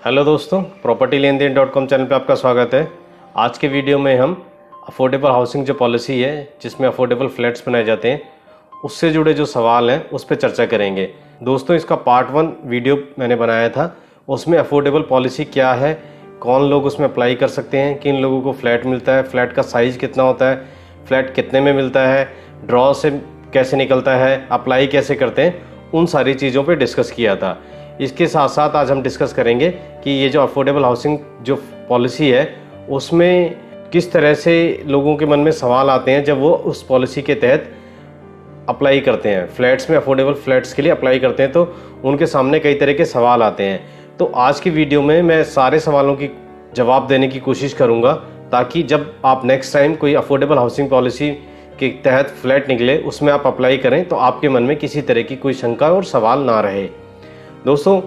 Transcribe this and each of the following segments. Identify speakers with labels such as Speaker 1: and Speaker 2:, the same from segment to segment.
Speaker 1: Hello दोस्तों, property लेन then .com channel पे आपका स्वागत है। आज के वीडियो में हम अफोर्डेबल हाउसिंग जो पॉलिसी है जिसमें अफोर्डेबल फ्लैट्स बनाए जाते हैं उससे जुड़े जो सवाल हैं उस पर चर्चा करेंगे। दोस्तों, इसका पार्ट 1 वीडियो मैंने बनाया था। उसमें अफोर्डेबल पॉलिसी क्या है, कौन लोग उसमें अप्लाई कर सकते हैं, किन लोगों को फ्लैट मिलता है, फ्लैट का साइज़ कितना होता है, फ्लैट कितने में मिलता है, ड्रॉ से कैसे निकलता है, अप्लाई कैसे करते हैं, उन सारी चीज़ों पे डिस्कस किया था। इसके साथ साथ आज हम डिस्कस करेंगे कि ये जो अफोर्डेबल हाउसिंग जो पॉलिसी है उसमें किस तरह से लोगों के मन में सवाल आते हैं जब वो उस पॉलिसी के तहत अप्लाई करते हैं, फ्लैट्स में अफोर्डेबल फ्लैट्स के लिए अप्लाई करते हैं, तो उनके सामने कई तरह के सवाल आते हैं। तो आज की वीडियो में मैं सारे सवालों की जवाब देने की कोशिश करूँगा ताकि जब आप नेक्स्ट टाइम कोई अफोर्डेबल हाउसिंग पॉलिसी के तहत फ्लैट निकले उसमें आप अप्लाई करें तो आपके मन में किसी तरह की कोई शंका और सवाल ना रहे। दोस्तों,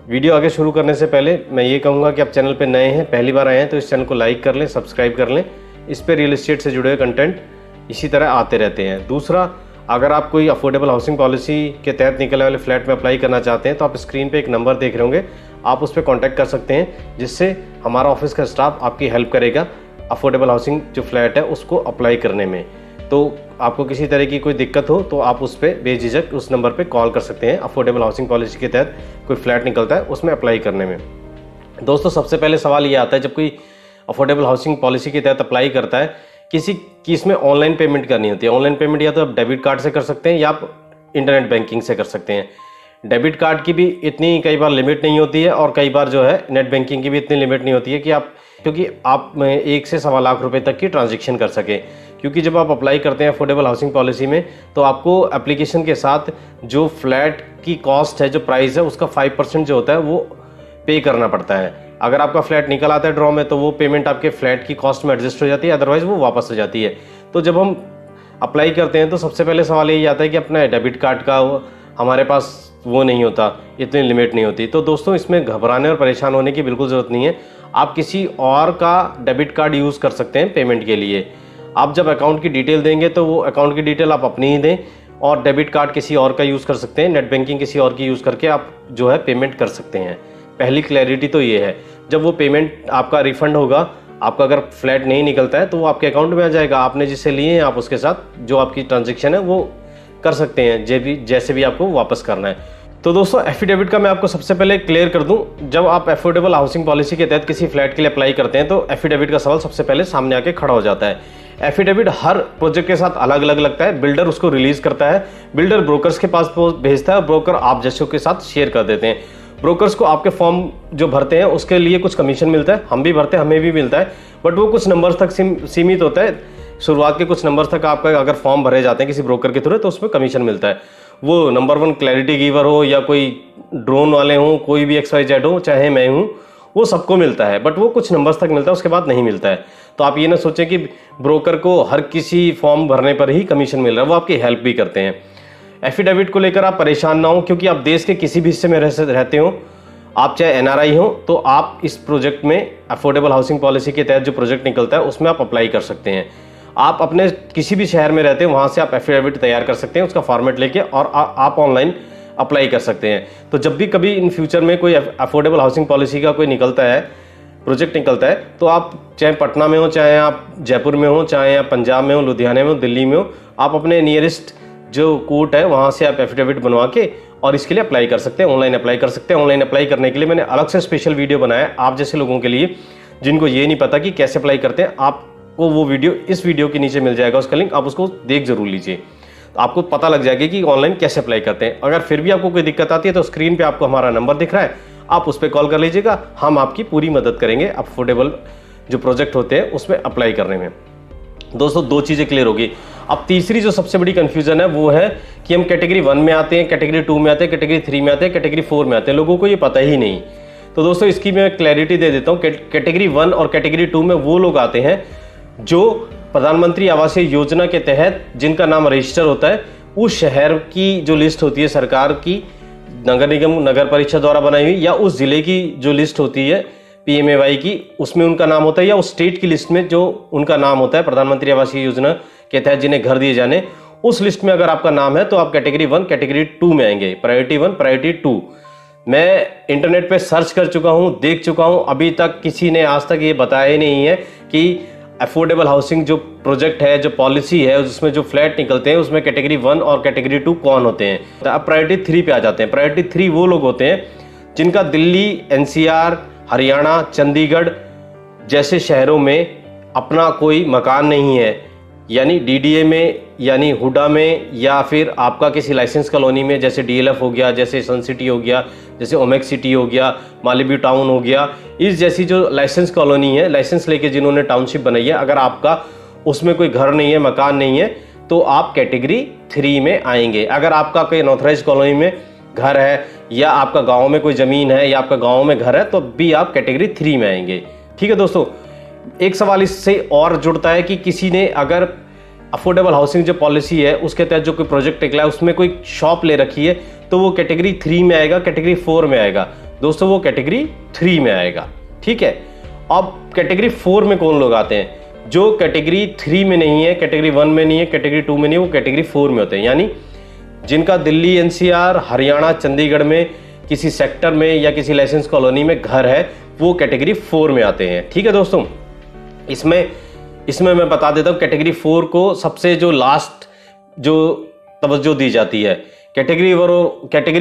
Speaker 1: वीडियो आगे शुरू करने से पहले मैं ये कहूँगा कि आप चैनल पे नए हैं, पहली बार आए हैं तो इस चैनल को लाइक कर लें, सब्सक्राइब कर लें। इस पे रियल एस्टेट से जुड़े हुए कंटेंट इसी तरह आते रहते हैं। दूसरा, अगर आप कोई अफोर्डेबल हाउसिंग पॉलिसी के तहत निकलने वाले फ्लैट में अप्लाई करना चाहते हैं तो आप स्क्रीन पे एक नंबर देख रहे होंगे, आप उस पर कॉन्टैक्ट कर सकते हैं जिससे हमारा ऑफिस का स्टाफ आपकी हेल्प करेगा अफोर्डेबल हाउसिंग जो फ्लैट है उसको अप्लाई करने में। तो आपको किसी तरह की कोई दिक्कत हो तो आप उस पर बेझिझक उस नंबर पे कॉल कर सकते हैं। अफोर्डेबल हाउसिंग पॉलिसी के तहत कोई फ्लैट निकलता है उसमें अप्लाई करने में। दोस्तों, सबसे पहले सवाल ये आता है जब कोई अफोर्डेबल हाउसिंग पॉलिसी के तहत अप्लाई करता है किसी की इसमें ऑनलाइन पेमेंट करनी होती है। ऑनलाइन पेमेंट या तो आप डेबिट कार्ड से कर सकते हैं या आप इंटरनेट बैंकिंग से कर सकते हैं। डेबिट कार्ड की भी इतनी कई बार लिमिट नहीं होती है और कई बार जो है नेट बैंकिंग की भी इतनी लिमिट नहीं होती है कि क्योंकि आप 1 से सवा लाख रुपए तक की ट्रांजैक्शन कर सकें। क्योंकि जब आप अप्लाई करते हैं अफोर्डेबल हाउसिंग पॉलिसी में तो आपको एप्लीकेशन के साथ जो फ्लैट की कॉस्ट है, जो प्राइस है, उसका 5% जो होता है वो पे करना पड़ता है। अगर आपका फ्लैट निकल आता है ड्रॉ में तो वो पेमेंट आपके फ्लैट की कॉस्ट में एडजस्ट हो जाती है, अदरवाइज वो वापस हो जाती है। तो जब हम अप्लाई करते हैं तो सबसे पहले सवाल यही आता है कि अपना डेबिट कार्ड का हमारे पास वो नहीं होता, इतनी लिमिट नहीं होती। तो दोस्तों, इसमें घबराने और परेशान होने की बिल्कुल ज़रूरत नहीं है। आप किसी और का डेबिट कार्ड यूज़ कर सकते हैं पेमेंट के लिए। आप जब अकाउंट की डिटेल देंगे तो वो अकाउंट की डिटेल आप अपनी ही दें और डेबिट कार्ड किसी और का यूज़ कर सकते हैं, नेट बैंकिंग किसी और की यूज़ करके आप जो है पेमेंट कर सकते हैं। पहली क्लैरिटी तो ये है। जब वो पेमेंट आपका रिफंड होगा, आपका अगर फ्लैट नहीं निकलता है तो वो आपके अकाउंट में आ जाएगा। आपने जिससे लिए हैं आप उसके साथ जो आपकी ट्रांजेक्शन है वो कर सकते हैं जैसे भी आपको वापस करना है। तो दोस्तों, एफिडेविट का मैं आपको सबसे पहले क्लियर कर दूं। जब आप अफोर्डेबल हाउसिंग पॉलिसी के तहत किसी फ्लैट के लिए अप्लाई करते हैं तो एफिडेविट का सवाल सबसे पहले सामने आके खड़ा हो जाता है। एफिडेविट हर प्रोजेक्ट के साथ अलग अलग लगता है। बिल्डर उसको रिलीज करता है, बिल्डर ब्रोकर्स के पास भेजता है और ब्रोकर आप जैसों के साथ शेयर कर देते हैं। ब्रोकर्स को आपके फॉर्म जो भरते हैं उसके लिए कुछ कमीशन मिलता है, हम भी भरते हैं, हमें भी मिलता है, बट वो कुछ नंबर्स तक सीमित होता है। शुरुआत के कुछ नंबर्स तक आपका अगर फॉर्म भरे जाते हैं किसी ब्रोकर के थ्रू तो उसमें कमीशन मिलता है। वो नंबर 1 क्लैरिटी गिवर हो या कोई ड्रोन वाले हों, कोई भी XYZ हो, चाहे मैं हूँ, वो सबको मिलता है, बट वो कुछ नंबर्स तक मिलता है, उसके बाद नहीं मिलता है। तो आप ये ना सोचें कि ब्रोकर को हर किसी फॉर्म भरने पर ही कमीशन मिल रहा है, वो आपकी हेल्प भी करते हैं। एफिडेविट को लेकर आप परेशान ना हो, क्योंकि आप देश के किसी भी हिस्से में रहते हो, आप चाहे NRI हो, तो आप इस प्रोजेक्ट में अफोर्डेबल हाउसिंग पॉलिसी के तहत जो प्रोजेक्ट निकलता है उसमें आप अप्लाई कर सकते हैं। आप अपने किसी भी शहर में रहते हैं वहाँ से आप एफिडेविट तैयार कर सकते हैं, उसका फॉर्मेट लेके, और आप ऑनलाइन अप्लाई कर सकते हैं। तो जब भी कभी इन फ्यूचर में कोई अफोर्डेबल हाउसिंग पॉलिसी का कोई निकलता है, प्रोजेक्ट निकलता है, तो आप चाहे पटना में हो, चाहे आप जयपुर में हो, चाहे आप पंजाब में हो, लुधियाने में हो, दिल्ली में हो, आप अपने नियरेस्ट जो कोर्ट है वहाँ से आप एफिडेविट बनवा के और इसके लिए अप्लाई कर सकते हैं, ऑनलाइन अप्लाई कर सकते हैं। ऑनलाइन अप्लाई करने के लिए मैंने अलग से स्पेशल वीडियो बनाया है आप जैसे लोगों के लिए जिनको ये नहीं पता कि कैसे अप्लाई करते हैं। आपको वो वीडियो इस वीडियो के नीचे मिल जाएगा, उसका लिंक, आप उसको देख जरूर लीजिए, तो आपको पता लग जाएगा कि ऑनलाइन कैसे अप्लाई करते हैं। अगर फिर भी आपको कोई दिक्कत आती है तो स्क्रीन पे आपको हमारा नंबर दिख रहा है, आप उस पर कॉल कर लीजिएगा, हम आपकी पूरी मदद करेंगे अफोर्डेबल जो प्रोजेक्ट होते हैं उसमें अप्लाई करने में। दोस्तों, 2 चीज़ें क्लियर होगी। अब तीसरी जो सबसे बड़ी कंफ्यूजन है वो है कि हम कैटेगरी 1 में आते हैं, कैटेगरी 2 में आते हैं, कैटेगरी 3 में आते हैं, कैटेगरी 4 में आते हैं, लोगों को ये पता ही नहीं। तो दोस्तों, इसकी मैं क्लैरिटी दे देता हूँ। कैटेगरी 1 और कैटेगरी 2 में वो लोग आते हैं जो प्रधानमंत्री आवासीय योजना के तहत जिनका नाम रजिस्टर होता है, उस शहर की जो लिस्ट होती है सरकार की, नगर निगम नगर परिषद द्वारा बनाई हुई, या उस जिले की जो लिस्ट होती है PMAY की, उसमें उनका नाम होता है, या उस स्टेट की लिस्ट में जो उनका नाम होता है प्रधानमंत्री आवासीय योजना के तहत जिन्हें घर दिए जाने, उस लिस्ट में अगर आपका नाम है तो आप कैटेगरी 1 कैटेगरी 2 में आएंगे। प्रायोरिटी 1 प्रायोरिटी 2 मैं इंटरनेट पे सर्च कर चुका हूँ, देख चुका हूँ, अभी तक किसी ने आज तक ये बताया ही नहीं है कि अफोर्डेबल हाउसिंग जो प्रोजेक्ट है, जो पॉलिसी है, उसमें जो फ्लैट निकलते हैं उसमें कैटेगरी 1 और कैटेगरी 2 कौन होते हैं। तो अब प्रायोरिटी 3 पे आ जाते हैं। प्रायोरिटी 3 वो लोग होते हैं जिनका दिल्ली, एनसीआर, हरियाणा, चंडीगढ़ जैसे शहरों में अपना कोई मकान नहीं है, यानी डीडीए में, यानी हुडा में, या फिर आपका किसी लाइसेंस कॉलोनी में, जैसे डीएलएफ हो गया, जैसे सन सिटी हो गया, जैसे ओमेक्स सिटी हो गया, मालिबी टाउन हो गया, इस जैसी जो लाइसेंस कॉलोनी है, लाइसेंस लेके जिन्होंने टाउनशिप बनाई है, अगर आपका उसमें कोई घर नहीं है, मकान नहीं है, तो आप कैटेगरी 3 में आएंगे। अगर आपका कोई अनऑथराइज कॉलोनी में घर है, या आपका गाँव में कोई ज़मीन है, या आपका गाँव में घर है, तो भी आप कैटेगरी 3 में आएंगे। ठीक है दोस्तों, एक सवाल इससे और जुड़ता है कि किसी ने अगर अफोर्डेबल हाउसिंग जो पॉलिसी है उसके तहत जो कोई प्रोजेक्ट निकला है उसमें कोई शॉप ले रखी है, तो वो कैटेगरी 3 में आएगा, कैटेगरी 4 में आएगा। दोस्तों वो कैटेगरी 3 में आएगा। ठीक है, अब कैटेगरी 4 में कौन लोग आते हैं? जो कैटेगरी 3 में नहीं है, कैटेगरी 1 में नहीं है, कैटेगरी 2 में नहीं है, वो कैटेगरी 4 में होते हैं। यानी जिनका दिल्ली, एनसीआर, हरियाणा, चंडीगढ़ में किसी सेक्टर में या किसी लाइसेंस कॉलोनी में घर है, वो कैटेगरी 4 में आते हैं। ठीक है दोस्तों, इसमें मैं बता देता हूँ कैटेगरी 4 को सबसे जो लास्ट जो तवज्जो दी जाती है। कैटेगरी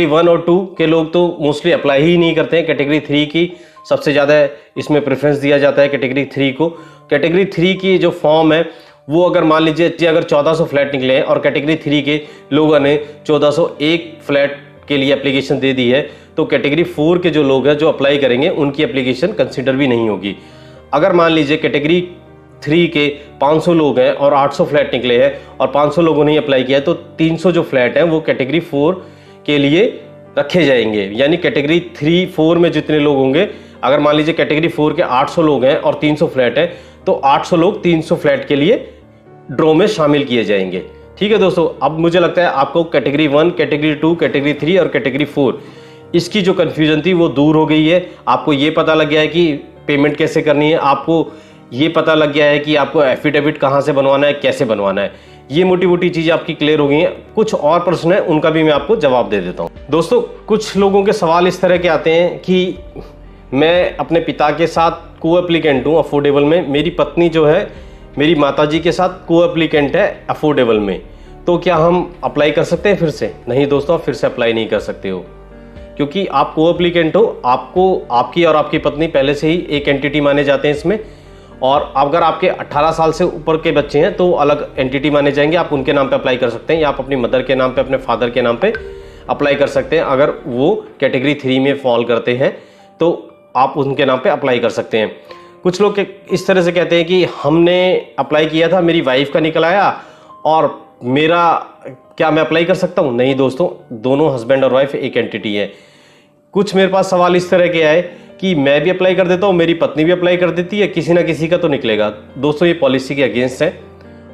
Speaker 1: 1 और 2 के लोग तो मोस्टली अप्लाई ही नहीं करते हैं। कैटेगरी 3 की सबसे ज़्यादा इसमें प्रेफरेंस दिया जाता है कैटेगरी 3 को। कैटेगरी 3 की जो फॉर्म है वो अगर मान लीजिए अगर 1400 फ्लैट निकले हैं और कैटेगरी 3 के लोगों ने 1401 फ्लैट के लिए एप्लीकेशन दे दी है, तो कैटेगरी 4 के जो लोग हैं जो अप्लाई करेंगे उनकी एप्लीकेशन कंसिडर भी नहीं होगी। अगर मान लीजिए कैटेगरी 3 के 500 लोग हैं और 800 फ्लैट निकले हैं और 500 लोगों ने अप्लाई किया है, तो 300 जो फ्लैट हैं वो कैटेगरी 4 के लिए रखे जाएंगे। यानी कैटेगरी 3-4 में जितने लोग होंगे, अगर मान लीजिए कैटेगरी 4 के 800 लोग हैं और 300 फ्लैट है, तो 800 लोग 300 फ्लैट के लिए ड्रॉ में शामिल किए जाएंगे। ठीक है दोस्तों, अब मुझे लगता है आपको कैटेगरी 1, कैटेगरी 2, कैटेगरी 3 और कैटेगरी 4 इसकी जो कन्फ्यूजन थी वो दूर हो गई है। आपको ये पता लग गया है कि पेमेंट कैसे करनी है, आपको ये पता लग गया है कि आपको एफिडेविट कहाँ से बनवाना है, कैसे बनवाना है। ये मोटी मोटी चीज़ें आपकी क्लियर हो गई हैं। कुछ और प्रश्न है उनका भी मैं आपको जवाब दे देता हूँ। दोस्तों कुछ लोगों के सवाल इस तरह के आते हैं कि मैं अपने पिता के साथ को एप्लीकेंट हूँ अफोर्डेबल में, मेरी पत्नी जो है मेरी माताजी के साथ को एप्लीकेंट है अफोर्डेबल में, तो क्या हम अप्लाई कर सकते हैं फिर से? नहीं दोस्तों, आप फिर से अप्लाई नहीं कर सकते हो, क्योंकि आप को एप्लीकेंट हो। आपको आपकी और आपकी पत्नी पहले से ही एक एंटिटी माने जाते हैं इसमें, और अगर आपके 18 साल से ऊपर के बच्चे हैं तो अलग एंटिटी माने जाएंगे। आप उनके नाम पे अप्लाई कर सकते हैं, या आप अपनी मदर के नाम पे, अपने फादर के नाम पे अप्लाई कर सकते हैं। अगर वो कैटेगरी 3 में फॉल करते हैं तो आप उनके नाम पे अप्लाई कर सकते हैं। कुछ लोग इस तरह से कहते हैं कि हमने अप्लाई किया था, मेरी वाइफ का निकल आया और मेरा, क्या मैं अप्लाई कर सकता हूँ? नहीं दोस्तों, दोनों हस्बैंड और वाइफ एक एंटिटी है। कुछ मेरे पास सवाल इस तरह के आए कि मैं भी अप्लाई कर देता हूँ, मेरी पत्नी भी अप्लाई कर देती है, किसी ना किसी का तो निकलेगा। दोस्तों ये पॉलिसी के अगेंस्ट है।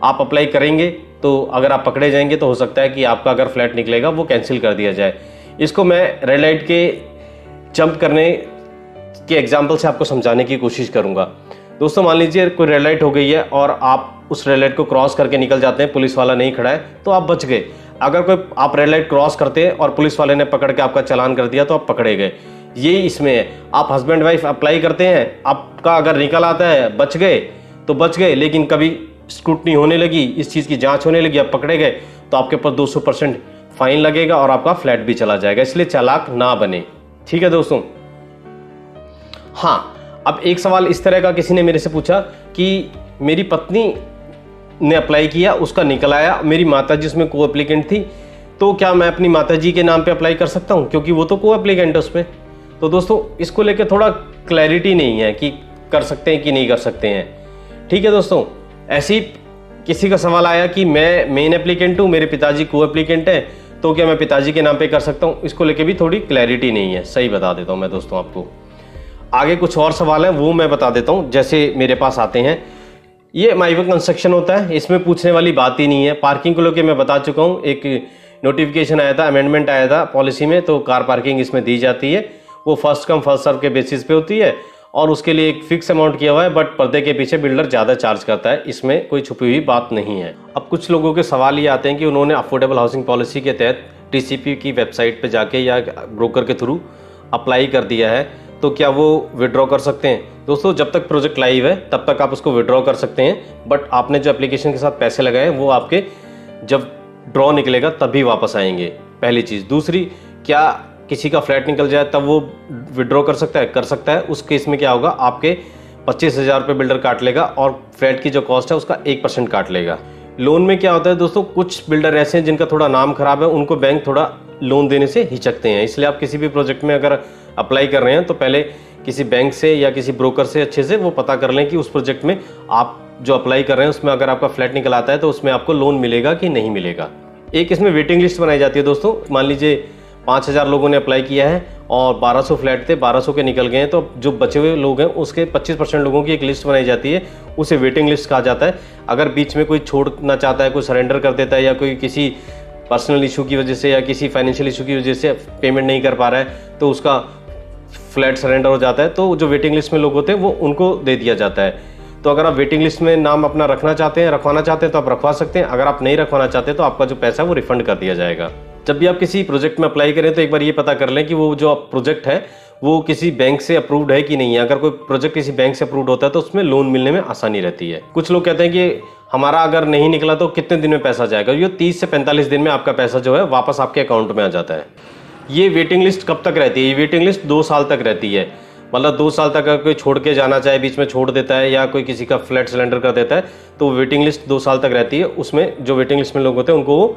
Speaker 1: आप अप्लाई करेंगे तो अगर आप पकड़े जाएंगे तो हो सकता है कि आपका अगर फ्लैट निकलेगा वो कैंसिल कर दिया जाए। इसको मैं रेड लाइट के जंप करने के एग्जाम्पल से आपको समझाने की कोशिश करूँगा। दोस्तों मान लीजिए कोई रेड लाइट हो गई है और आप उस रेड लाइट को क्रॉस करके निकल जाते हैं, पुलिस वाला नहीं खड़ा है तो आप बच गए। अगर कोई आप रेड लाइट क्रॉस करते हैं और पुलिस वाले ने पकड़ के आपका चालान कर दिया तो आप पकड़े गए। ये इसमें है। आप हस्बैंड वाइफ अप्लाई करते हैं, आपका अगर निकल आता है बच गए तो बच गए, लेकिन कभी स्क्रूटनी होने लगी, इस चीज़ की जांच होने लगी, आप पकड़े गए तो आपके ऊपर 200% फाइन लगेगा और आपका फ्लैट भी चला जाएगा। इसलिए चालाक ना बने। ठीक है दोस्तों। हाँ, अब एक सवाल इस तरह का किसी ने मेरे से पूछा कि मेरी पत्नी ने अप्लाई किया, उसका निकल आया, मेरी माताजी उसमें को एप्लीकेंट थी, तो क्या मैं अपनी माताजी के नाम पे अप्लाई कर सकता हूँ क्योंकि वो तो को एप्लीकेंट है उसमें? तो दोस्तों इसको लेकर थोड़ा क्लैरिटी नहीं है कि कर सकते हैं कि नहीं कर सकते हैं। ठीक है दोस्तों, ऐसी किसी का सवाल आया कि मैं मेन एप्लीकेंट हूँ, मेरे पिताजी को एप्लीकेंट है, तो क्या मैं पिताजी के नाम पे कर सकता हूँ? इसको लेके भी थोड़ी क्लैरिटी नहीं है। सही बता देता हूँ मैं दोस्तों आपको। आगे कुछ और सवाल हैं वो मैं बता देता हूँ, जैसे मेरे पास आते हैं। ये माइवर कंस्ट्रक्शन होता है, इसमें पूछने वाली बात ही नहीं है। पार्किंग को लेकर मैं बता चुका हूँ, एक नोटिफिकेशन आया था, अमेंडमेंट आया था पॉलिसी में, तो कार पार्किंग इसमें दी जाती है। वो फर्स्ट कम फर्स्ट सर्व के बेसिस पे होती है और उसके लिए एक फिक्स अमाउंट किया हुआ है, बट पर्दे के पीछे बिल्डर ज़्यादा चार्ज करता है। इसमें कोई छुपी हुई बात नहीं है। अब कुछ लोगों के सवाल ये आते हैं कि उन्होंने अफोर्डेबल हाउसिंग पॉलिसी के तहत टीसीपी की वेबसाइट पे जाके या ब्रोकर के थ्रू अप्लाई कर दिया है तो क्या वो विड्रॉ कर सकते हैं? दोस्तों, जब तक प्रोजेक्ट लाइव है तब तक आप उसको विड्रॉ कर सकते हैं, बट आपने जो एप्लीकेशन के साथ पैसे लगाए वो आपके जब ड्रॉ निकलेगा तभी वापस आएंगे, पहली चीज़। दूसरी, क्या किसी का फ्लैट निकल जाए तब वो विड्रॉ कर सकता है? कर सकता है। उस केस में क्या होगा, आपके 25,000 रुपये बिल्डर काट लेगा और फ्लैट की जो कॉस्ट है उसका 1% काट लेगा। लोन में क्या होता है दोस्तों, कुछ बिल्डर ऐसे हैं जिनका थोड़ा नाम खराब है, उनको बैंक थोड़ा लोन देने से हिचकते हैं। इसलिए आप किसी भी प्रोजेक्ट में अगर अप्लाई कर रहे हैं तो पहले किसी बैंक से या किसी ब्रोकर से अच्छे से वो पता कर लें कि उस प्रोजेक्ट में आप जो अप्लाई कर रहे हैं उसमें अगर आपका फ्लैट निकल आता है तो उसमें आपको लोन मिलेगा कि नहीं मिलेगा। एक इसमें वेटिंग लिस्ट बनाई जाती है दोस्तों। मान लीजिए 5,000 लोगों ने अप्लाई किया है और 1200 फ्लैट थे, 1200 के निकल गए हैं, तो जो बचे हुए लोग हैं उसके 25% लोगों की एक लिस्ट बनाई जाती है, उसे वेटिंग लिस्ट कहा जाता है। अगर बीच में कोई छोड़ना चाहता है, कोई सरेंडर कर देता है या कोई किसी पर्सनल इशू की वजह से या किसी फाइनेंशियल इशू की वजह से पेमेंट नहीं कर पा रहा है तो उसका फ्लैट सरेंडर हो जाता है, तो जो वेटिंग लिस्ट में लोग होते हैं वो उनको दे दिया जाता है। तो अगर आप वेटिंग लिस्ट में नाम अपना रखवाना चाहते हैं तो आप रखवा सकते हैं। अगर आप नहीं रखवाना चाहते तो आपका जो पैसा है वो रिफंड कर दिया जाएगा। जब भी आप किसी प्रोजेक्ट में अप्लाई करें तो एक बार ये पता कर लें कि वो जो प्रोजेक्ट है वो किसी बैंक से अप्रूव्ड है कि नहीं है। अगर कोई प्रोजेक्ट किसी बैंक से अप्रूव्ड होता है तो उसमें लोन मिलने में आसानी रहती है। कुछ लोग कहते हैं कि हमारा अगर नहीं निकला तो कितने दिन में पैसा जाएगा? ये 30 से 45 दिन में आपका पैसा जो है वापस आपके अकाउंट में आ जाता है। ये वेटिंग लिस्ट कब तक रहती है? ये वेटिंग लिस्ट 2 साल तक रहती है। मतलब 2 साल तक अगर कोई छोड़ के जाना चाहे, बीच में छोड़ देता है या कोई किसी का फ्लैट सिलेंडर कर देता है तो वेटिंग लिस्ट 2 साल तक रहती है। उसमें जो वेटिंग लिस्ट में लोग होते हैं उनको वो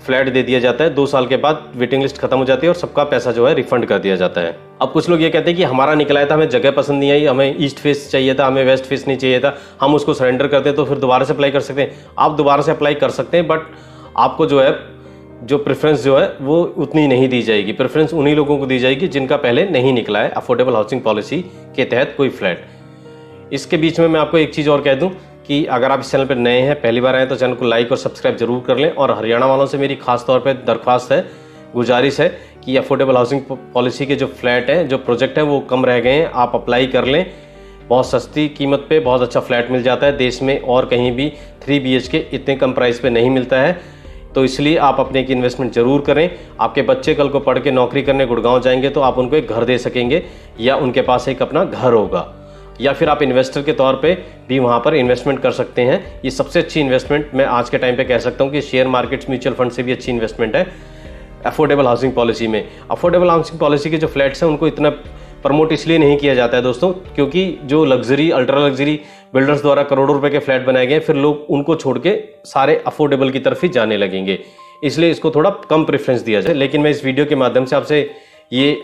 Speaker 1: फ्लैट दे दिया जाता है। 2 साल के बाद वेटिंग लिस्ट खत्म हो जाती है और सबका पैसा जो है रिफंड कर दिया जाता है। अब कुछ लोग ये कहते हैं कि हमारा निकला था, हमें जगह पसंद नहीं आई, हमें ईस्ट फेस चाहिए था, हमें वेस्ट फेस नहीं चाहिए था, हम उसको सरेंडर करते हैं तो फिर दोबारा से अप्लाई कर सकते हैं। आप दोबारा से अप्लाई कर सकते हैं, बट आपको जो है जो प्रेफरेंस जो है वो उतनी नहीं दी जाएगी। प्रेफरेंस उन्हीं लोगों को दी जाएगी जिनका पहले नहीं निकला है अफोर्डेबल हाउसिंग पॉलिसी के तहत कोई फ्लैट। इसके बीच में मैं आपको एक चीज़ और कह दूं कि अगर आप इस चैनल पर नए हैं, पहली बार आए तो चैनल को लाइक और सब्सक्राइब जरूर कर लें। और हरियाणा वालों से मेरी खास तौर पे दरख्वास्त है, गुजारिश है कि अफोर्डेबल हाउसिंग पॉलिसी के जो फ्लैट हैं, जो प्रोजेक्ट हैं वो कम रह गए हैं, आप अप्लाई कर लें। बहुत सस्ती कीमत पे बहुत अच्छा फ्लैट मिल जाता है। देश में और कहीं भी 3 BHK इतने कम प्राइस पे नहीं मिलता है। तो इसलिए आप अपने एक इन्वेस्टमेंट जरूर करें। आपके बच्चे कल को पढ़ के नौकरी करने गुड़गांव जाएंगे तो आप उनको एक घर दे सकेंगे या उनके पास एक अपना घर होगा, या फिर आप इन्वेस्टर के तौर पे भी वहाँ पर इन्वेस्टमेंट कर सकते हैं। ये सबसे अच्छी इन्वेस्टमेंट मैं आज के टाइम पे कह सकता हूँ कि शेयर मार्केट्स, म्यूचुअल फंड से भी अच्छी इन्वेस्टमेंट है अफोर्डेबल हाउसिंग पॉलिसी में। अफोर्डेबल हाउसिंग पॉलिसी के जो फ्लैट्स हैं उनको इतना प्रमोट इसलिए नहीं किया जाता है दोस्तों, क्योंकि जो लग्जरी, अल्ट्रा लग्जरी बिल्डर्स द्वारा करोड़ों रुपए के फ्लैट बनाए गए, फिर लोग उनको छोड़ के सारे अफोर्डेबल की तरफ ही जाने लगेंगे। इसलिए इसको थोड़ा कम प्रेफरेंस दिया जाए। लेकिन मैं इस वीडियो के माध्यम से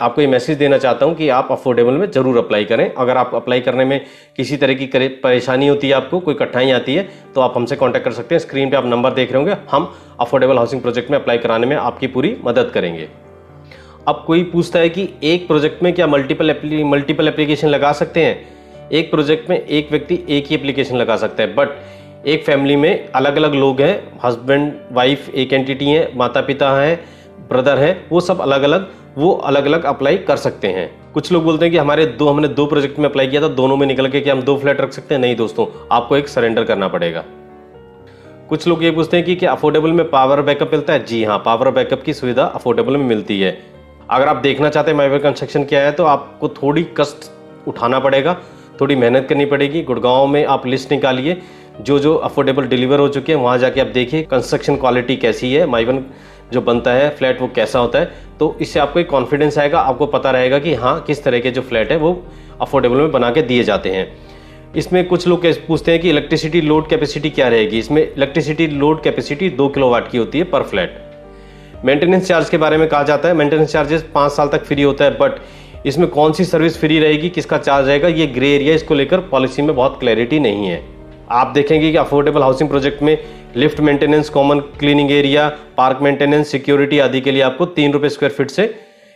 Speaker 1: आपको ये मैसेज देना चाहता हूं कि आप अफोर्डेबल में जरूर अप्लाई करें। अगर आप अप्लाई करने में किसी तरह की परेशानी होती है, आपको कोई कठिनाई आती है, तो आप हमसे कांटेक्ट कर सकते हैं। स्क्रीन पे आप नंबर देख रहे होंगे। हम अफोर्डेबल हाउसिंग प्रोजेक्ट में अप्लाई कराने में आपकी पूरी मदद करेंगे। अब कोई पूछता है कि एक प्रोजेक्ट में क्या मल्टीपल एप्लीकेशन लगा सकते हैं? एक प्रोजेक्ट में एक व्यक्ति एक ही एप्लीकेशन लगा सकता है, बट एक फैमिली में अलग अलग लोग हैं, हस्बैंड वाइफ एक एंटिटी है, माता पिता हैं, ब्रदर हैं, वो सब अलग अलग अप्लाई कर सकते हैं। कुछ लोग बोलते हैं कि हमने 2 प्रोजेक्ट में अप्लाई किया था, दोनों में निकल के क्या हम 2 फ्लैट रख सकते हैं? नहीं दोस्तों, आपको एक सरेंडर करना पड़ेगा। कुछ लोग ये पूछते हैं कि क्या अफोर्डेबल में पावर बैकअप मिलता है? जी हाँ, पावर बैकअप की सुविधा अफोर्डेबल में मिलती है। अगर आप देखना चाहते हैं माईवे कंस्ट्रक्शन क्या है तो आपको थोड़ी कष्ट उठाना पड़ेगा, थोड़ी मेहनत करनी पड़ेगी। गुड़गांव में आप लिस्ट निकालिए, जो अफोर्डेबल डिलीवर हो चुके हैं वहाँ जाके आप देखिए कंस्ट्रक्शन क्वालिटी कैसी है, माईवन जो बनता है फ्लैट वो कैसा होता है। तो इससे आपको एक कॉन्फिडेंस आएगा, आपको पता रहेगा कि हाँ किस तरह के जो फ्लैट है वो अफोर्डेबल में बना के दिए जाते हैं। इसमें कुछ लोग पूछते हैं कि इलेक्ट्रिसिटी लोड कैपेसिटी क्या रहेगी। इसमें इलेक्ट्रिसिटी लोड कैपेसिटी 2 किलोवाट की होती है पर फ्लैट। मेंटेनेंस चार्ज के बारे में कहा जाता है, मेंटेनेंस चार्जेस 5 साल तक फ्री होता है, बट इसमें कौन सी सर्विस फ्री रहेगी, किसका चार्ज रहेगा, ये ग्रे एरिया, इसको लेकर पॉलिसी में बहुत क्लैरिटी नहीं है। आप देखेंगे कि अफोर्डेबल हाउसिंग प्रोजेक्ट में lift maintenance, common cleaning area, park maintenance, security आदि के लिए आपको 3 रुपये स्क्वायर फीट से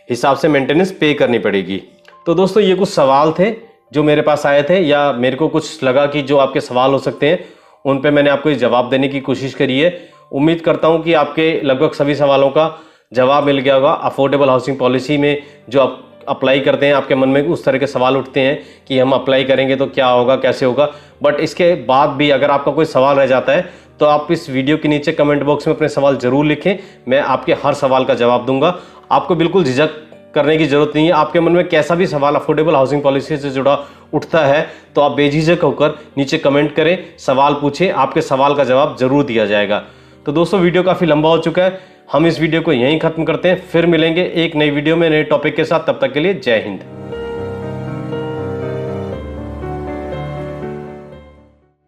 Speaker 1: हिसाब से मेंटेनेंस पे करनी पड़ेगी। तो दोस्तों ये कुछ सवाल थे जो मेरे पास आए थे, या मेरे को कुछ लगा कि जो आपके सवाल हो सकते हैं उन पे मैंने आपको जवाब देने की कोशिश करी है। उम्मीद करता हूं कि आपके लगभग सभी सवालों का जवाब मिल गया होगा। अफोर्डेबल हाउसिंग पॉलिसी में जो आप अप्लाई करते हैं, आपके मन में उस तरह के सवाल उठते हैं कि हम अप्लाई करेंगे तो क्या होगा, कैसे होगा। बट इसके बाद भी अगर आपका कोई सवाल रह जाता है तो आप इस वीडियो के नीचे कमेंट बॉक्स में अपने सवाल जरूर लिखें, मैं आपके हर सवाल का जवाब दूंगा। आपको बिल्कुल झिझक करने की जरूरत नहीं है। आपके मन में कैसा भी सवाल अफोर्डेबल हाउसिंग पॉलिसी से जुड़ा उठता है तो आप बेझिझक होकर नीचे कमेंट करें, सवाल पूछें, आपके सवाल का जवाब जरूर दिया जाएगा। तो दोस्तों वीडियो काफ़ी लंबा हो चुका है, हम इस वीडियो को यहीं ख़त्म करते हैं। फिर मिलेंगे एक नई वीडियो में नए टॉपिक के साथ। तब तक के लिए जय हिंद।